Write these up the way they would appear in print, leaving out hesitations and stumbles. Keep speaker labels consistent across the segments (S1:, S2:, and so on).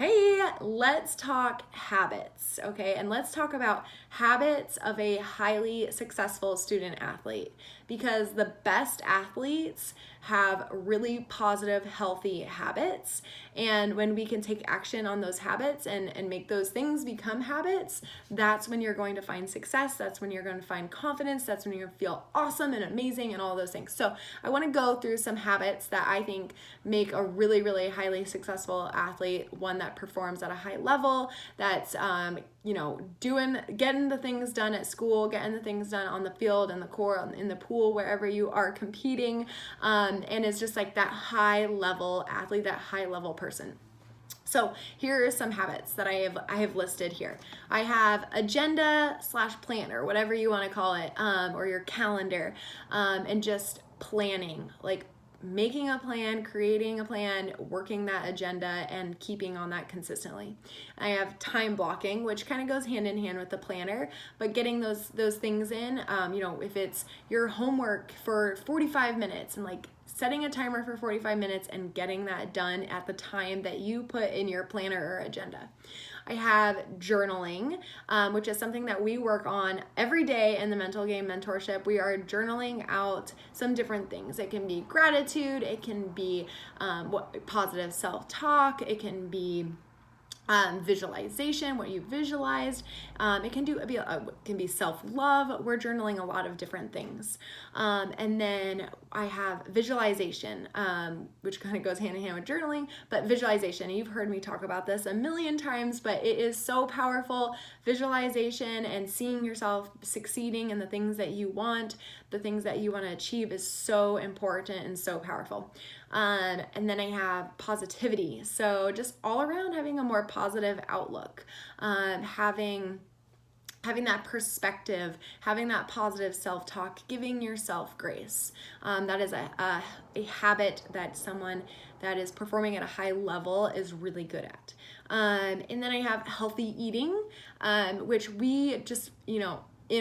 S1: Hey, let's talk habits, okay? And let's talk about habits of a highly successful student athlete because the best athletes have really positive, healthy habits. And when we can take action on those habits and make those things become habits, that's when you're going to find success. That's when you're going to find confidence. That's when you're going to feel awesome and amazing and all those things. So I want to go through some habits that I think make a really, really highly successful athlete, one that performs at a high level, that's getting the things done at school, getting the things done on the field and the court, in the pool, wherever you are competing, and is just like that high level athlete, that high level person. So here are some habits that I have listed here. I have agenda / planner, whatever you want to call it, or your calendar, and just planning, like making a plan, creating a plan, working that agenda, and keeping on that consistently. I have time blocking, which kind of goes hand in hand with the planner, but getting those things in, if it's your homework for 45 minutes and like setting a timer for 45 minutes and getting that done at the time that you put in your planner or agenda. I have journaling, which is something that we work on every day in the Mental Game Mentorship. We are journaling out some different things. It can be gratitude, it can be positive self-talk, it can be visualization, what you visualized. It can be self-love. We're journaling a lot of different things. And then I have visualization, which kind of goes hand in hand with journaling, but visualization, you've heard me talk about this a million times, but it is so powerful. Visualization and seeing yourself succeeding in the things that you want, the things that you want to achieve is so important and so powerful. And then I have positivity. So just all around having a more positive outlook, having that perspective, having that positive self-talk, giving yourself grace. That is a habit that someone that is performing at a high level is really good at. And then I have healthy eating, which we just, in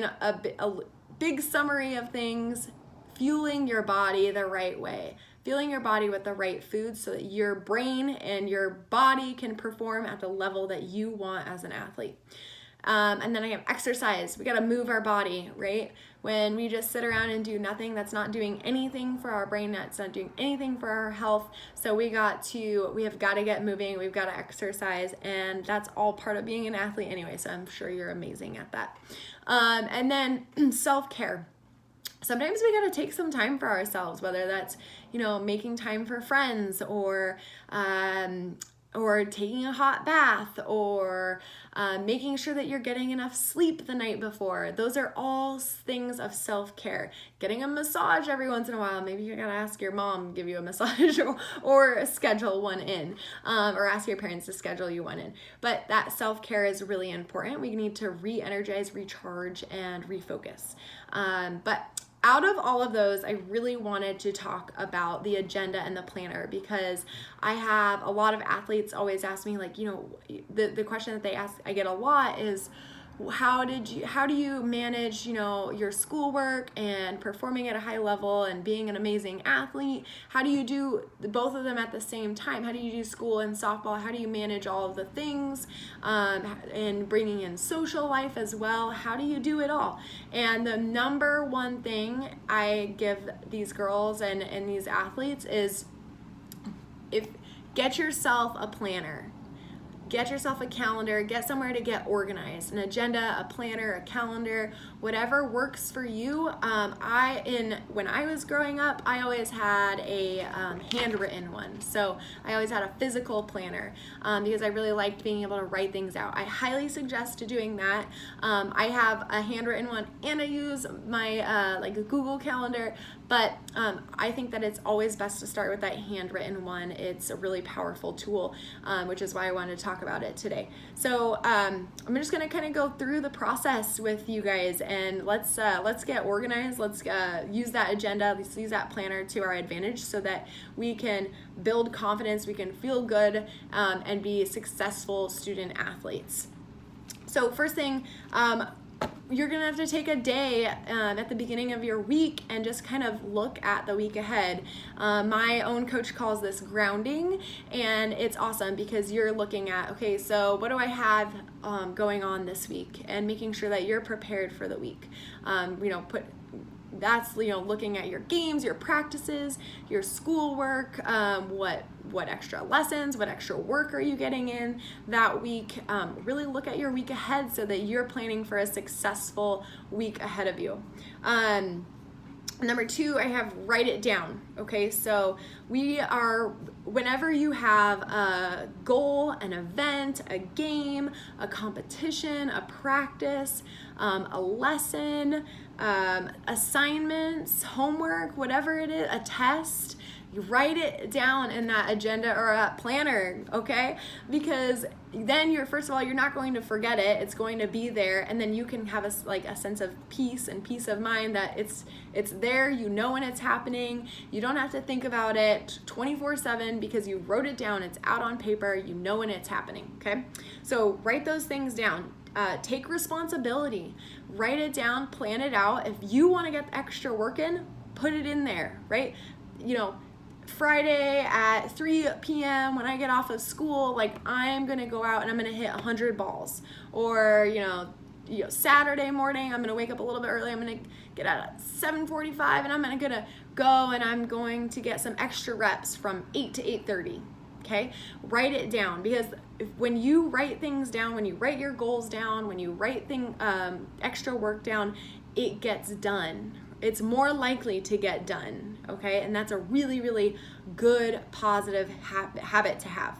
S1: a big summary of things, fueling your body the right way. Fueling your body with the right food so that your brain and your body can perform at the level that you want as an athlete. And then I have exercise. We got to move our body, right? When we just sit around and do nothing, that's not doing anything for our brain, that's not doing anything for our health. So we have got to get moving, we've got to exercise, and that's all part of being an athlete anyway, so I'm sure you're amazing at that. And then self-care. Sometimes we got to take some time for ourselves, whether that's, making time for friends or taking a hot bath or making sure that you're getting enough sleep the night before. Those are all things of self-care. Getting a massage every once in a while. Maybe you gotta ask your mom to give you a massage or schedule one in, or ask your parents to schedule you one in. But that self-care is really important. We need to re-energize, recharge, and refocus. But out of all of those, I really wanted to talk about the agenda and the planner because I have a lot of athletes always ask me, like, the question that I get a lot is, how do you manage, your schoolwork and performing at a high level and being an amazing athlete? How do you do both of them at the same time? How do you do school and softball? How do you manage all of the things, and bringing in social life as well? How do you do it all? And the number one thing I give these girls and these athletes is get yourself a planner. Get yourself a calendar, get somewhere to get organized, an agenda, a planner, a calendar, whatever works for you. When I was growing up, I always had a handwritten one. So I always had a physical planner because I really liked being able to write things out. I highly suggest doing that. I have a handwritten one and I use my like a Google Calendar, but I think that it's always best to start with that handwritten one. It's a really powerful tool, which is why I wanted to talk about it today. So I'm just gonna kind of go through the process with you guys, and let's get organized. Let's use that agenda, let's use that planner to our advantage so that we can build confidence, we can feel good, and be successful student athletes. So first thing, you're gonna have to take a day at the beginning of your week and just kind of look at the week ahead. My own coach calls this grounding, and it's awesome because you're looking at, okay, so what do I have going on this week, and making sure that you're prepared for the week. That's looking at your games, your practices, your schoolwork, what extra lessons, what extra work are you getting in that week. Really look at your week ahead so that you're planning for a successful week ahead of you. Number 2, I have write it down. Okay, so whenever you have a goal, an event, a game, a competition, a practice, a lesson, assignments, homework, whatever it is, a test, you write it down in that agenda or a planner, okay? Because then first of all, you're not going to forget it. It's going to be there, and then you can have a sense of peace and peace of mind that it's there. You know when it's happening. You don't have to think about it 24/7 because you wrote it down. It's out on paper. You know when it's happening, okay? So write those things down. Take responsibility. Write it down. Plan it out. If you want to get extra work in, put it in there, right? Friday at 3 p.m. when I get off of school, I'm gonna go out and I'm gonna hit 100 balls. Or Saturday morning, I'm gonna wake up a little bit early. I'm gonna get out at 7:45 and I'm gonna go and I'm going to get some extra reps from 8 to 8:30. Okay, write it down, because when you write things down, when you write your goals down, when you write extra work down, it gets done. It's more likely to get done, okay? And that's a really, really good, positive habit to have.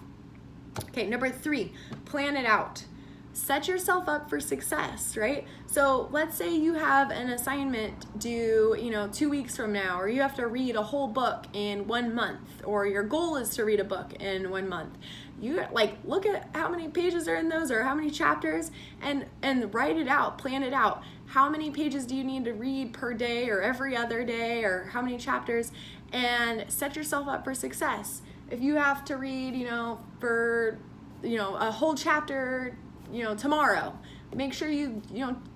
S1: Okay, number 3, plan it out. Set yourself up for success, right? So let's say you have an assignment due, 2 weeks from now, or you have to read a whole book in 1 month, or your goal is to read a book in 1 month. You look at how many pages are in those, or how many chapters, and write it out, plan it out. How many pages do you need to read per day or every other day, or how many chapters, and set yourself up for success. If you have to read, for, a whole chapter, tomorrow, make sure you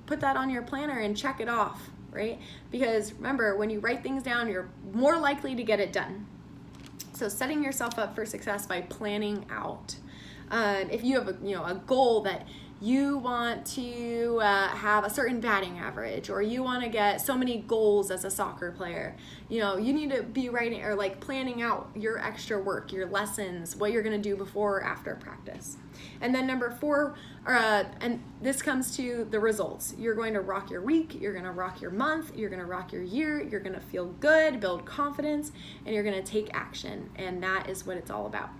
S1: put that on your planner and check it off, right? Because remember, when you write things down, you're more likely to get it done. So setting yourself up for success by planning out. If you have a goal that you want to have a certain batting average, or you want to get so many goals as a soccer player, you need to be writing or planning out your extra work, your lessons, what you're going to do before or after practice. And then number 4, and this comes to the results. You're going to rock your week, you're going to rock your month, you're going to rock your year, you're going to feel good, build confidence, and you're going to take action. And that is what it's all about.